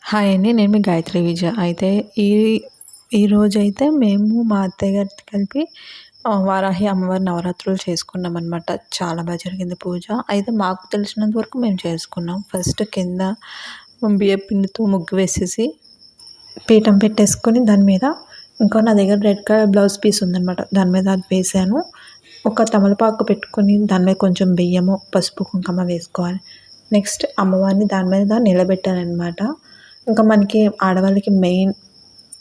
Hi అండి. నేను మీ గాయత్రి విజయ. అయితే ఈ ఈరోజైతే మేము మా అత్తయ్య గారితో కలిపి వారాహి అమ్మవారి నవరాత్రులు చేసుకున్నామనమాట. చాలా జరిగింది పూజ. అయితే మాకు తెలిసినంత వరకు మేము చేసుకున్నాం. ఫస్ట్ కింద బియ్యపిండితో ముగ్గు వేసేసి, పీఠం పెట్టేసుకొని దాని మీద ఇంకా నా దగ్గర రెడ్ కలర్ బ్లౌజ్ పీస్ ఉందనమాట. దాని మీద అది వేసాను. ఒక తమలపాకు పెట్టుకొని దాని మీద కొంచెం బియ్యము, పసుపు, కుంకుమ వేసుకోవాలి. నెక్స్ట్ అమ్మవారిని దాని మీద నిలబెట్టాననమాట. ఇంకా మనకి ఆడవాళ్ళకి మెయిన్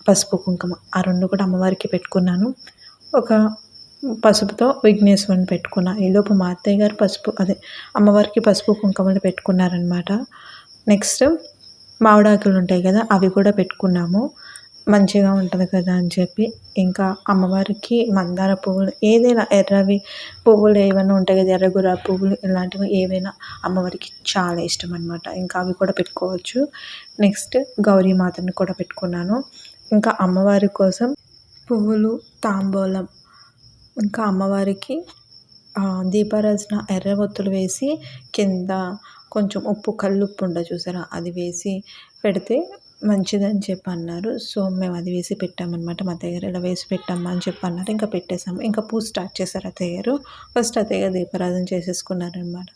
పసుపు, కుంకుమ ఆ 2 కూడా అమ్మవారికి పెట్టుకున్నాను. ఒక పసుపుతో విఘ్నేశ్వరుని పెట్టుకున్నా. ఈలోపు మా అత్తయ్య గారు అమ్మవారికి పసుపు, కుంకుమలు పెట్టుకున్నారనమాట. నెక్స్ట్ మామిడాకులు ఉంటాయి కదా! అవి కూడా పెట్టుకున్నాము. మంచిగా ఉంటుంది కదా అని చెప్పి. ఇంకా అమ్మవారికి మందార పువ్వులు ఏదైనా ఎర్రవి పువ్వులు ఏవైనా ఉంటాయి కదా! ఎర్ర గులాబీ పువ్వులు ఇలాంటివి ఏవైనా అమ్మవారికి చాలా ఇష్టం అనమాట. ఇంకా అవి కూడా పెట్టుకోవచ్చు. నెక్స్ట్ గౌరీమాతని కూడా పెట్టుకున్నాను. ఇంకా అమ్మవారి కోసం పువ్వులు, తాంబూలం, ఇంకా అమ్మవారికి దీపారాజన ఎర్ర ఒత్తులు వేసి కింద కొంచెం ఉప్పు, కల్లుప్పు ఉంటది చూసారా? అది వేసి పెడితే మంచిదని చెప్పి అన్నారు. సో, మేము అది వేసి పెట్టామనమాట. మా అత్తయ్య గారు ఇలా వేసి పెట్టమ్మా అని చెప్పి అన్నారు. ఇంకా పెట్టేసాము. ఇంకా పూజ స్టార్ట్ చేశారు అత్తయ్య గారు. ఫస్ట్ అత్తయ్య గారు దీపారాధన చేసేసుకున్నారనమాట.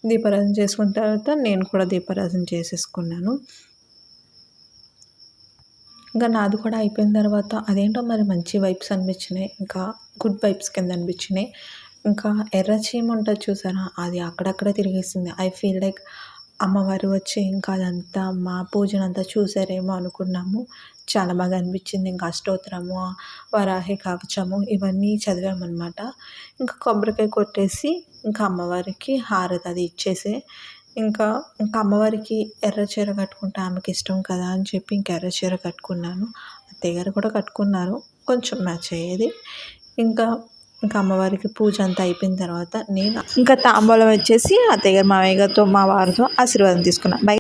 దీపారాధన చేసుకున్న తర్వాత నేను కూడా దీపారాధన చేసేసుకున్నాను. ఇంకా నాది కూడా అయిపోయిన తర్వాత అదేంటో మరి మంచి వైబ్స్ అనిపించినాయి. ఇంకా గుడ్ వైబ్స్ కింద అనిపించినాయి. ఇంకా ఎర్ర చీమ ఉంటది చూసారా? అది అక్కడక్కడ తిరిగేసింది. ఐ ఫీల్ లైక్ అమ్మవారు వచ్చి ఇంకా అదంతా మా పూజనంతా చూసారేమో అనుకున్నాము. చాలా బాగా అనిపించింది. ఇంకా అష్టోత్తరము, వరాహి కవచము ఇవన్నీ చదివామనమాట. ఇంకా కొబ్బరికాయ కొట్టేసి ఇంకా అమ్మవారికి హారతి అది ఇచ్చేసి ఇంకా అమ్మవారికి ఎర్ర చీర కట్టుకుంటే ఆమెకి ఇష్టం కదా అని చెప్పి ఇంకా ఎర్ర చీర కట్టుకున్నాను. అత్తయ్య గారు కూడా కట్టుకున్నారు. కొంచెం మ్యాచ్ అయ్యేది. ఇంకా అమ్మవారికి పూజ అంతా అయిపోయిన తర్వాత నేను ఇంకా తాంబూలం వచ్చేసి అత్తయ్య గారు, మామయ్య గారితో, మా వారితో ఆశీర్వాదం తీసుకున్నా. బై.